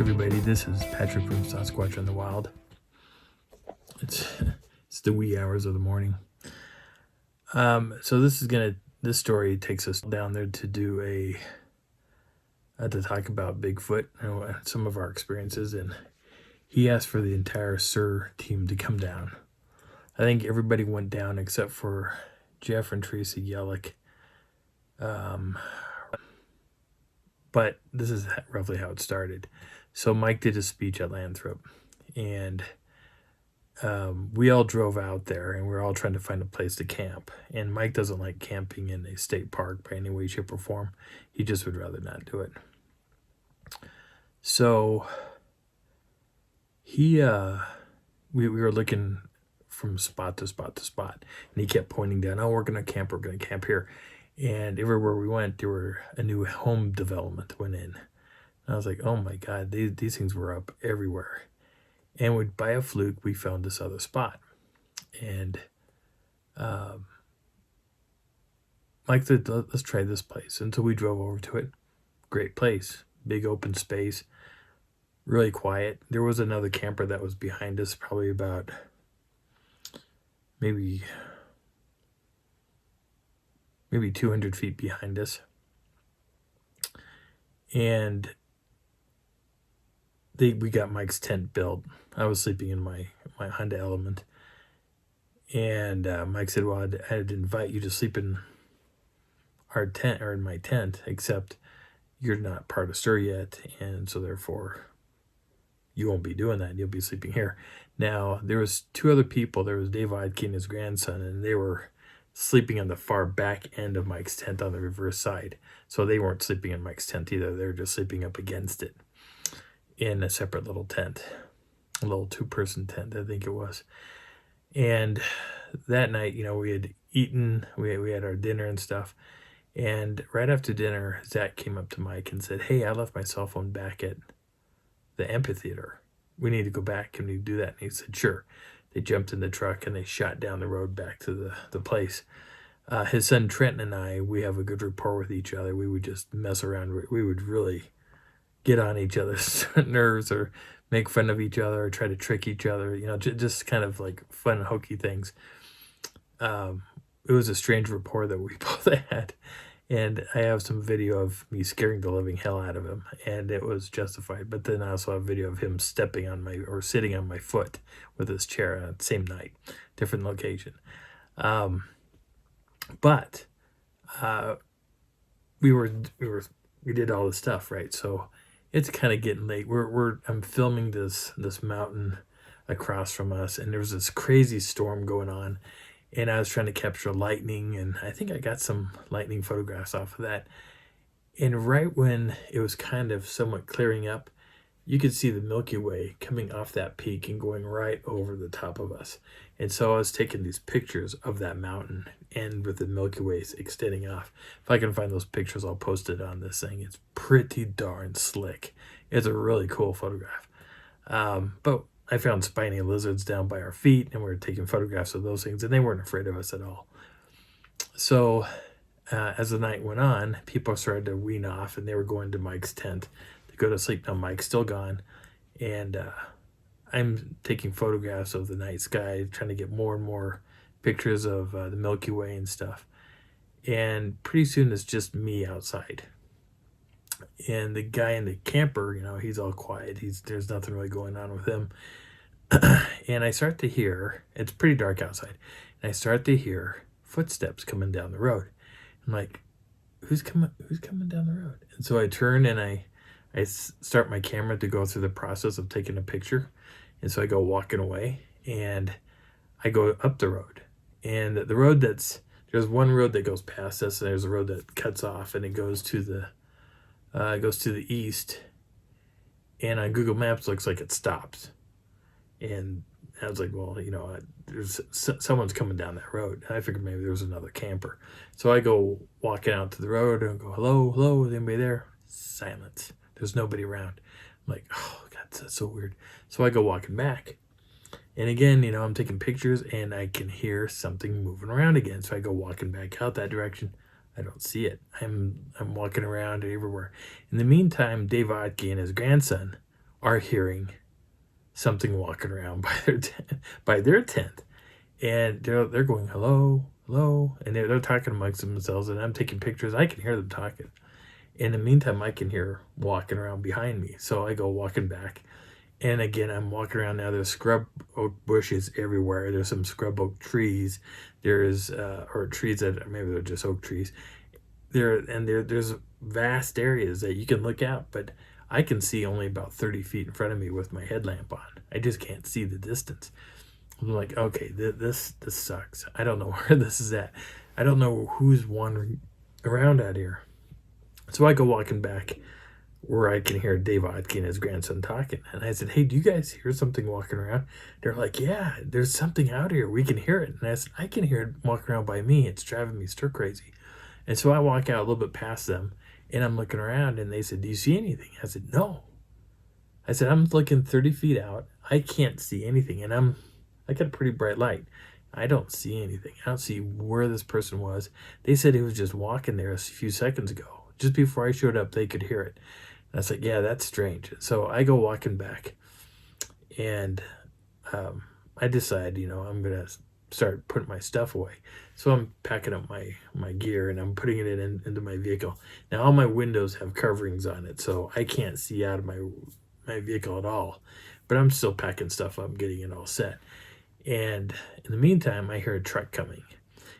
Everybody, this is Patrick from Sasquatch in the Wild. It's the wee hours of the morning. So this story takes us down there to do to talk about Bigfoot, some of our experiences, and he asked for the entire SIR team to come down. I think everybody went down except for Jeff and Tracy Yellick. But this is roughly how it started. So Mike did a speech at Lathrop, and we all drove out there, and we were all trying to find a place to camp. And Mike doesn't like camping in a state park by any way, shape, or form. He just would rather not do it. So we were looking from spot to spot to spot, and he kept pointing down, oh, we're going to camp here. And everywhere we went, there were a new home development went in. And I was like, oh my God, these things were up everywhere. And by a fluke, we found this other spot. And Mike said, let's try this place. And so we drove over to it. Great place, big open space, really quiet. There was another camper that was behind us, probably about maybe 200 feet behind us. And we got Mike's tent built. I was sleeping in my Honda Element. And Mike said, well, I'd invite you to sleep in our tent, or in my tent, except you're not part of SIR yet, and so therefore you won't be doing that. You'll be sleeping here. Now, there was two other people. There was Dave Odke and his grandson, and they were sleeping on the far back end of Mike's tent on the reverse side. So they weren't sleeping in Mike's tent either. They were just sleeping up against it in a separate little tent, a little two-person tent, I think it was. And that night, we had eaten, we had our dinner and stuff. And right after dinner, Zach came up to Mike and said, hey, I left my cell phone back at the amphitheater. We need to go back. Can we do that? And he said, sure. They jumped in the truck and they shot down the road back to the place. His son Trenton and I, we have a good rapport with each other. We would just mess around. We would really get on each other's nerves or make fun of each other or try to trick each other, just kind of like fun, hokey things. It was a strange rapport that we both had. And I have some video of me scaring the living hell out of him, and it was justified. But then I also have video of him sitting on my foot with his chair on the same night, different location. But we did all this stuff, right? So it's kind of getting late. I'm filming this mountain across from us, and there was this crazy storm going on. And I was trying to capture lightning, and I think I got some lightning photographs off of that. And right when it was kind of somewhat clearing up, you could see the Milky Way coming off that peak and going right over the top of us. And so I was taking these pictures of that mountain and with the Milky Way extending off. If I can find those pictures, I'll post it on this thing. It's pretty darn slick. It's a really cool photograph. But I found spiny lizards down by our feet, and we were taking photographs of those things, and they weren't afraid of us at all. So as the night went on, people started to wean off, and they were going to Mike's tent to go to sleep. Now Mike's still gone, and I'm taking photographs of the night sky, trying to get more and more pictures of the Milky Way and stuff. And pretty soon it's just me outside. And the guy in the camper, he's all quiet. There's nothing really going on with him. And I start to hear, it's pretty dark outside, and I start to hear footsteps coming down the road. I'm like, who's coming down the road? And so I turn and I start my camera to go through the process of taking a picture. And so I go walking away, and I go up the road. And the road there's one road that goes past us, and there's a road that cuts off, and it goes to the east. And on Google Maps, looks like it stops. And I was like, well, there's someone's coming down that road. And I figured maybe there was another camper. So I go walking out to the road and go, hello, is anybody there? Silence. There's nobody around. I'm like, oh, God, that's so weird. So I go walking back. And again, I'm taking pictures, and I can hear something moving around again. So I go walking back out that direction. I don't see it. I'm walking around everywhere. In the meantime, Dave Odke and his grandson are hearing something walking around by their tent, and they're going hello, hello, and they're talking amongst themselves, and I'm taking pictures. I can hear them talking. In the meantime, I can hear walking around behind me, so I go walking back. And again, I'm walking around now. There's scrub oak bushes everywhere. There's some scrub oak trees. There's or trees that maybe they're just oak trees. There's vast areas that you can look out, but I can see only about 30 feet in front of me with my headlamp on. I just can't see the distance. I'm like, okay, this sucks. I don't know where this is at. I don't know who's wandering around out here. So I go walking back where I can hear Dave Otke and his grandson talking. And I said, hey, do you guys hear something walking around? They're like, yeah, there's something out here. We can hear it. And I said, I can hear it walking around by me. It's driving me stir crazy. And so I walk out a little bit past them, and I'm looking around, and they said, do you see anything? I said, no. I said, I'm looking 30 feet out. I can't see anything. And I got a pretty bright light. I don't see anything. I don't see where this person was. They said he was just walking there a few seconds ago. Just before I showed up, they could hear it. And I was like, yeah, that's strange. So I go walking back, and I decide, I'm going to start putting my stuff away. So I'm packing up my gear, and I'm putting it into my vehicle. Now, all my windows have coverings on it, so I can't see out of my vehicle at all. But I'm still packing stuff up, getting it all set. And in the meantime, I hear a truck coming.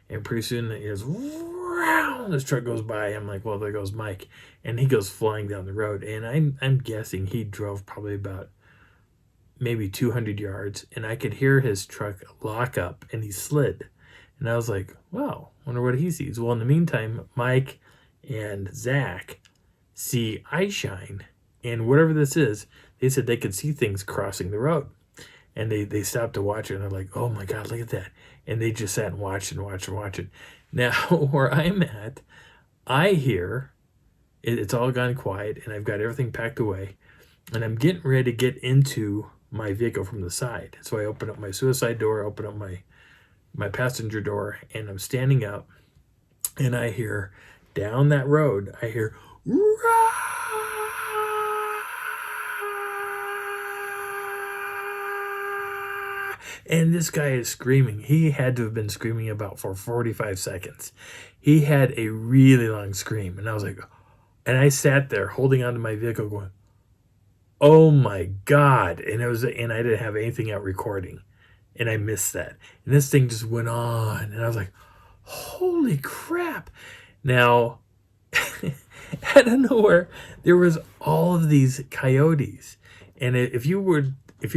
And pretty soon it goes, wow, this truck goes by. I'm like, well, there goes Mike. And he goes flying down the road. And I'm guessing he drove probably about maybe 200 yards. And I could hear his truck lock up, and he slid. And I was like, wow, wonder what he sees. Well, in the meantime, Mike and Zach see eye shine. And whatever this is, they said they could see things crossing the road. And they stopped to watch it, and they're like, oh my God, look at that. And they just sat and watched and watched and watched it. Now, where I'm at, I hear it's all gone quiet, and I've got everything packed away, and I'm getting ready to get into my vehicle from the side. So I open up my suicide door, open up my passenger door, and I'm standing up, and I hear down that road, I hear, rah! And this guy is screaming. He had to have been screaming about for 45 seconds. He had a really long scream. And I was like, and I sat there holding onto my vehicle going, oh my God. And I didn't have anything out recording. And I missed that. And this thing just went on. And I was like, holy crap. Now, out of nowhere, there was all of these coyotes. And if you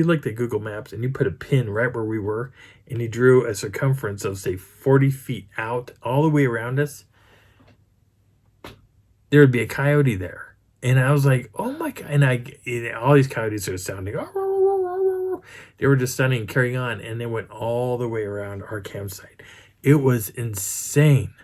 looked at Google Maps and you put a pin right where we were, and you drew a circumference of, say, 40 feet out all the way around us, there would be a coyote there. And I was like, oh my God. And all these coyotes are sounding, they were just sounding and carrying on, and they went all the way around our campsite. It was insane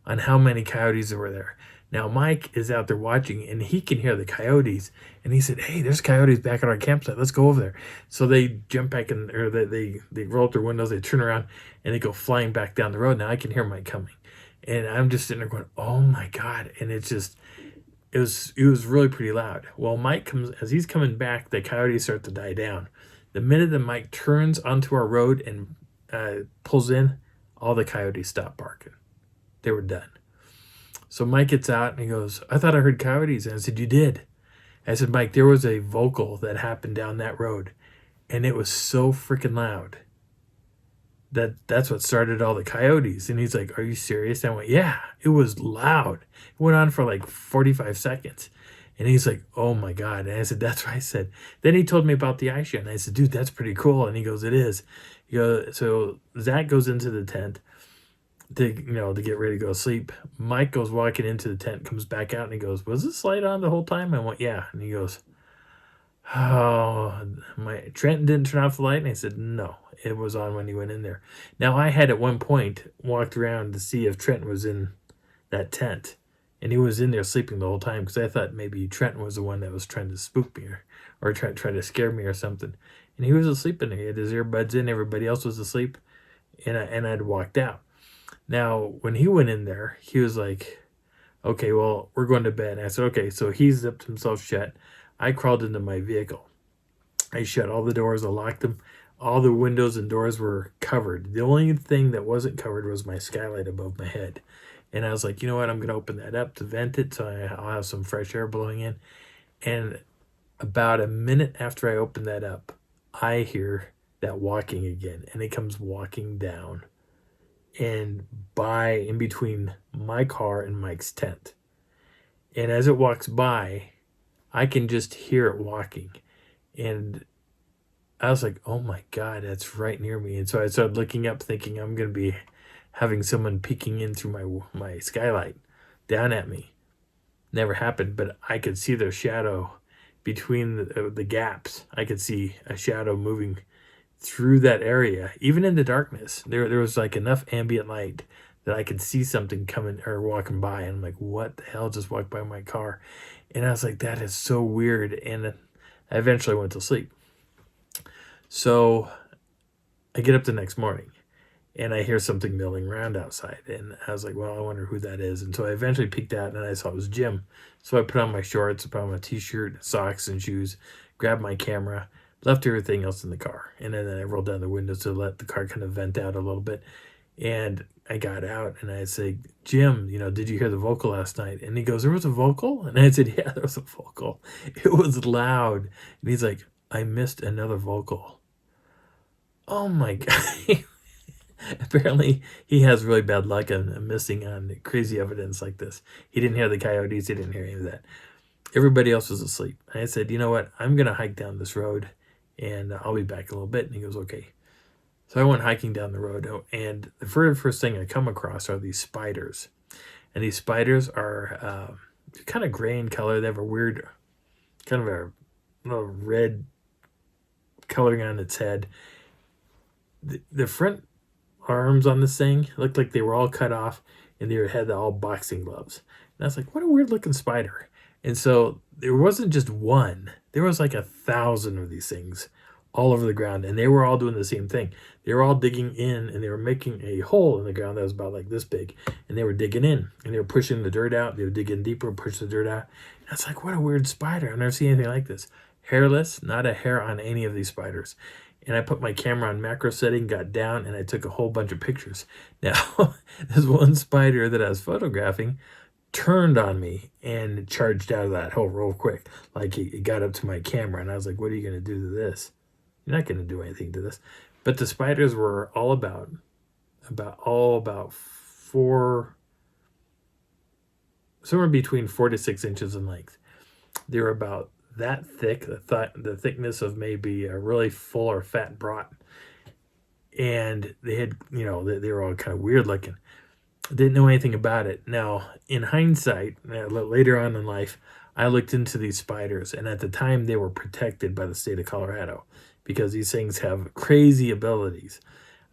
on how many coyotes there were there. Now, Mike is out there watching, and he can hear the coyotes. And he said, hey, there's coyotes back at our campsite. Let's go over there. So they jump back in, or they roll up their windows, they turn around, and they go flying back down the road. Now I can hear Mike coming. And I'm just sitting there going, oh my God. And it was really pretty loud. Well, Mike comes, as he's coming back, the coyotes start to die down. The minute that Mike turns onto our road and pulls in, all the coyotes stop barking. They were done. So Mike gets out and he goes, I thought I heard coyotes. And I said, you did. I said, Mike, there was a vocal that happened down that road, and it was so freaking loud that's what started all the coyotes. And he's like, are you serious? And I went, yeah, it was loud. It went on for like 45 seconds. And he's like, oh my God. And I said, that's what I said. Then he told me about the ice shed. And I said, dude, that's pretty cool. And he goes, it is. So Zach goes into the tent to get ready to go to sleep. Mike goes walking into the tent, comes back out, and he goes, was this light on the whole time? I went, yeah. And he goes, oh, Trenton didn't turn off the light? And I said, no, it was on when he went in there. Now, I had at one point walked around to see if Trenton was in that tent, and he was in there sleeping the whole time, because I thought maybe Trenton was the one that was trying to spook me or try to scare me or something. And he was asleep in there. He had his earbuds in. Everybody else was asleep, and I'd walked out. Now, when he went in there, he was like, okay, well, we're going to bed. And I said, okay. So he zipped himself shut. I crawled into my vehicle. I shut all the doors, I locked them. All the windows and doors were covered. The only thing that wasn't covered was my skylight above my head. And I was like, you know what? I'm going to open that up to vent it so I'll have some fresh air blowing in. And about a minute after I open that up, I hear that walking again. And it comes walking down and by in between my car and Mike's tent. And as it walks by, I can just hear it walking. And I was like, oh my God, that's right near me. And so I started looking up thinking I'm going to be having someone peeking in through my skylight down at me. Never happened, but I could see their shadow between the gaps. I could see a shadow moving through that area, even in the darkness. There was like enough ambient light that I could see something coming or walking by. And I'm like, what the hell just walked by my car? And I was like, that is so weird. And I eventually went to sleep. So I get up the next morning and I hear something milling around outside. And I was like, well, I wonder who that is. And so I eventually peeked out and I saw it was Jim. So I put on my shorts, put on my t-shirt, socks, and shoes, grabbed my camera, left everything else in the car. And then I rolled down the windows to let the car kind of vent out a little bit. And I got out and I said, Jim, did you hear the vocal last night? And he goes, there was a vocal? And I said, yeah, there was a vocal. It was loud. And he's like, I missed another vocal. Oh my God. Apparently, he has really bad luck on missing on crazy evidence like this. He didn't hear the coyotes. He didn't hear any of that. Everybody else was asleep. I said, you know what? I'm going to hike down this road, and I'll be back in a little bit. And he goes, okay. So I went hiking down the road, and the very first thing I come across are these spiders. And these spiders are kind of gray in color. They have a weird, kind of a little red coloring on its head. The front arms on this thing looked like they were all cut off and they had all boxing gloves. And I was like, what a weird looking spider. And so there wasn't just one, there was like 1,000 of these things all over the ground, and they were all doing the same thing. They were all digging in and they were making a hole in the ground that was about like this big, and they were digging in and they were pushing the dirt out. They would dig in deeper, push the dirt out. And I was like, what a weird spider. I've never seen anything like this. Hairless, not a hair on any of these spiders. And I put my camera on macro setting, got down, and I took a whole bunch of pictures. Now, this one spider that I was photographing turned on me and charged out of that hole real quick. Like he got up to my camera, and I was like, what are you going to do to this? You're not going to do anything to this. But the spiders were all about somewhere between 4 to 6 inches in length. They were about that thick, the thickness of maybe a really full or fat brat. And they had, they were all kind of weird looking. Didn't know anything about it. Now, in hindsight, later on in life, I looked into these spiders, and at the time they were protected by the state of Colorado because these things have crazy abilities.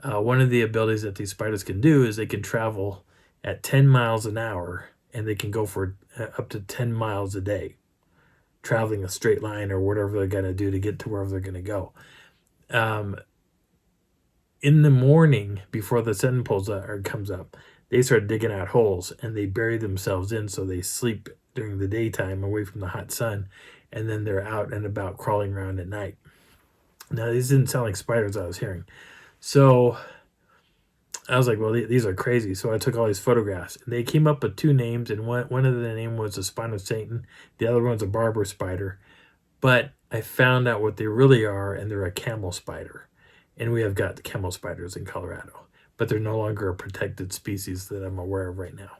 One of the abilities that these spiders can do is they can travel at 10 miles an hour, and they can go for up to 10 miles a day, traveling a straight line or whatever they're going to do to get to wherever they're going to go. In the morning, before the sun comes up, they start digging out holes and they bury themselves in, so they sleep during the daytime away from the hot sun, and then they're out and about crawling around at night. Now, these didn't sound like spiders I was hearing. So I was like, well, these are crazy. So I took all these photographs, and they came up with two names, and one of the name was a spine of Satan. The other one's a barber spider. But I found out what they really are, and they're a camel spider. And we have got camel spiders in Colorado, but they're no longer a protected species that I'm aware of right now.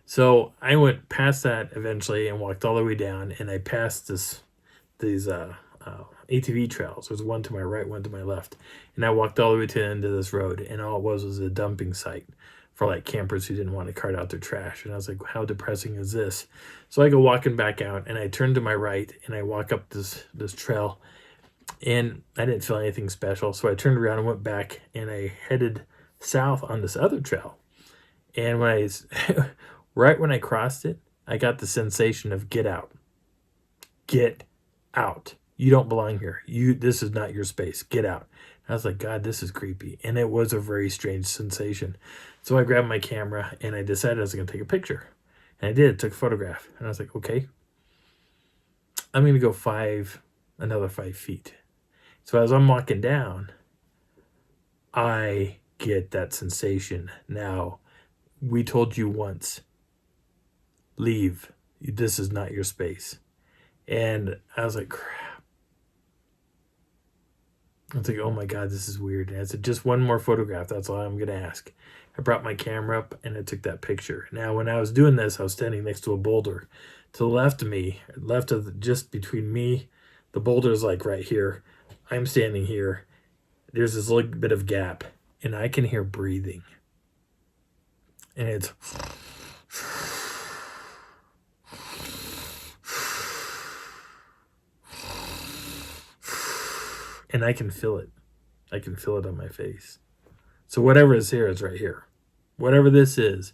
So I went past that eventually and walked all the way down, and I passed these ATV trails. There's one to my right, one to my left. And I walked all the way to the end of this road, and all it was a dumping site for like campers who didn't want to cart out their trash. And I was like, how depressing is this? So I go walking back out, and I turn to my right, and I walk up this trail, and I didn't feel anything special. So I turned around and went back, and I headed south on this other trail. And right when I crossed it, I got the sensation of get out. Get out. You don't belong here. This is not your space. Get out. I was like, God, this is creepy. And it was a very strange sensation. So I grabbed my camera and I decided I was going to take a picture. And I did. Took a photograph. And I was like, okay, I'm going to go another 5 feet. So as I'm walking down, I get that sensation. Now, we told you once, leave. This is not your space. And I was like, crap. I was like, oh my God, this is weird. And I said, just one more photograph. That's all I'm going to ask. I brought my camera up and I took that picture. Now, when I was doing this, I was standing next to a boulder. To the left of me, just between me, the boulder is like right here. I'm standing here. There's this little bit of gap, and I can hear breathing. And it's... and I can feel it. I can feel it on my face. So whatever is here is right here. Whatever this is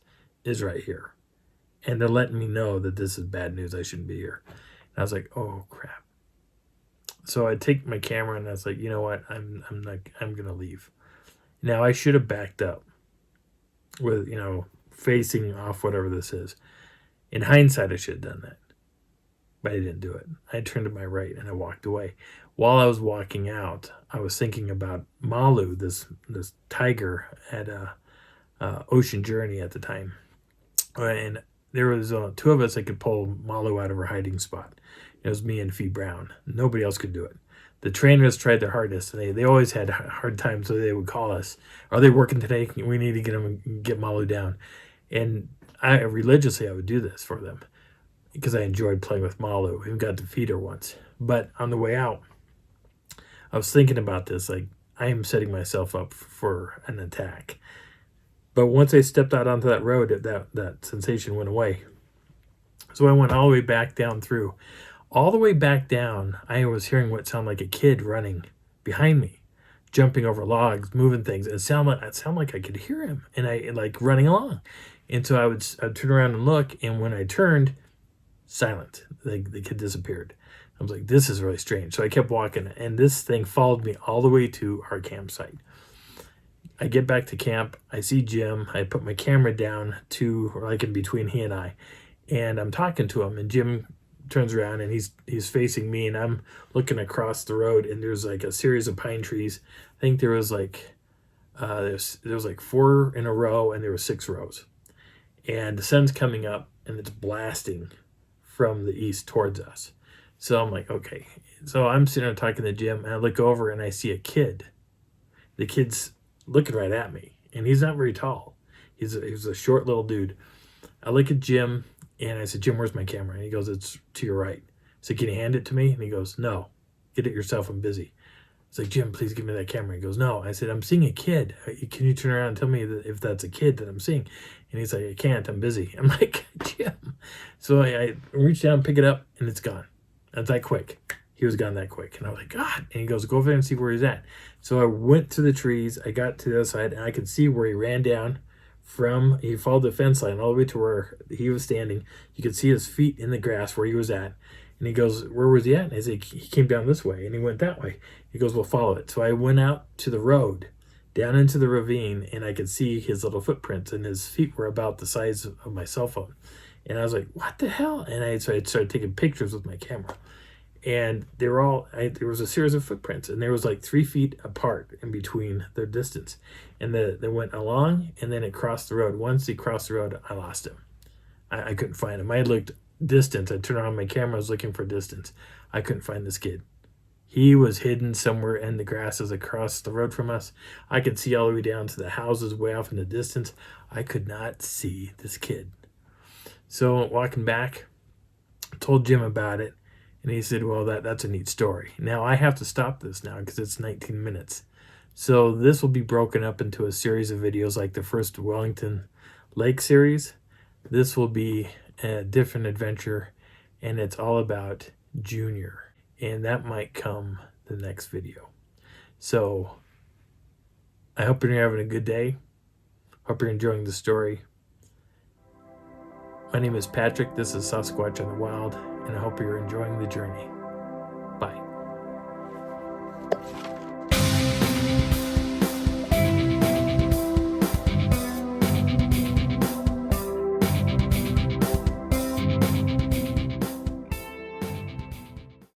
right here. And they're letting me know that this is bad news. I shouldn't be here. And I was like, oh crap. So I take my camera and I was like, you know what? I'm gonna leave. Now I should have backed up with, facing off whatever this is. In hindsight, I should have done that. But I didn't do it. I turned to my right and I walked away. While I was walking out, I was thinking about Malu, this tiger at Ocean Journey at the time. And there was two of us that could pull Malu out of her hiding spot. It was me and Fee Brown. Nobody else could do it. The trainers tried their hardest, and they always had hard times, so they would call us. Are they working today? We need to get Malu down. And I would do this for them because I enjoyed playing with Malu. We got to feed her once. But on the way out, I was thinking about this, like I am setting myself up for an attack. But once I stepped out onto that road, that sensation went away. So I went all the way back down through. All the way back down, I was hearing what sounded like a kid running behind me, jumping over logs, moving things. It sounded like I could hear him, and I like running along. And so I'd turn around and look, and when I turned, silent. The kid disappeared. I was like, this is really strange. So I kept walking, and this thing followed me all the way to our campsite. I get back to camp. I see Jim. I put my camera down in between he and I, and I'm talking to him, and Jim turns around and he's facing me, and I'm looking across the road, and there's like a series of pine trees. I think there was like there was like 4 in a row, and there were 6 rows, and the sun's coming up and it's blasting from the east towards us. So I'm like, okay. So I'm sitting there talking to Jim, and I look over and I see a kid. The kid's looking right at me, and he's not very tall. He's a short little dude. I look at Jim, and I said, Jim, where's my camera? And he goes, it's to your right. I said, can you hand it to me? And he goes, no, get it yourself. I'm busy. I was like, Jim, please give me that camera. He goes, no. I said, I'm seeing a kid. Can you turn around and tell me if that's a kid that I'm seeing? And he's like, I can't. I'm busy. I'm like, Jim. So I reach down, pick it up, and it's gone. That's that quick. He was gone that quick. And I was like, God. And he goes, go over there and see where he's at. So I went to the trees. I got to the other side, and I could see where he ran down he followed the fence line all the way to where he was standing. You could see his feet in the grass where he was at. And he goes, where was he at? And I said, he came down this way, and he went that way. He goes, well, follow it. So I went out to the road, down into the ravine, and I could see his little footprints, and his feet were about the size of my cell phone. And I was like, what the hell? And I started taking pictures with my camera. And they were there was a series of footprints, and there was like 3 feet apart in between their distance. And they went along, and then it crossed the road. Once he crossed the road, I lost him. I couldn't find him. I looked distance. I turned on my camera. I was looking for distance. I couldn't find this kid. He was hidden somewhere in the grasses across the road from us. I could see all the way down to the houses way off in the distance. I could not see this kid. So walking back, I told Jim about it. And he said, well, that's a neat story. Now, I have to stop this now because it's 19 minutes. So this will be broken up into a series of videos like the first Wellington Lake series. This will be a different adventure, and it's all about Junior. And that might come the next video. So I hope you're having a good day. Hope you're enjoying the story. My name is Patrick. This is Sasquatch in the Wild, and I hope you're enjoying the journey.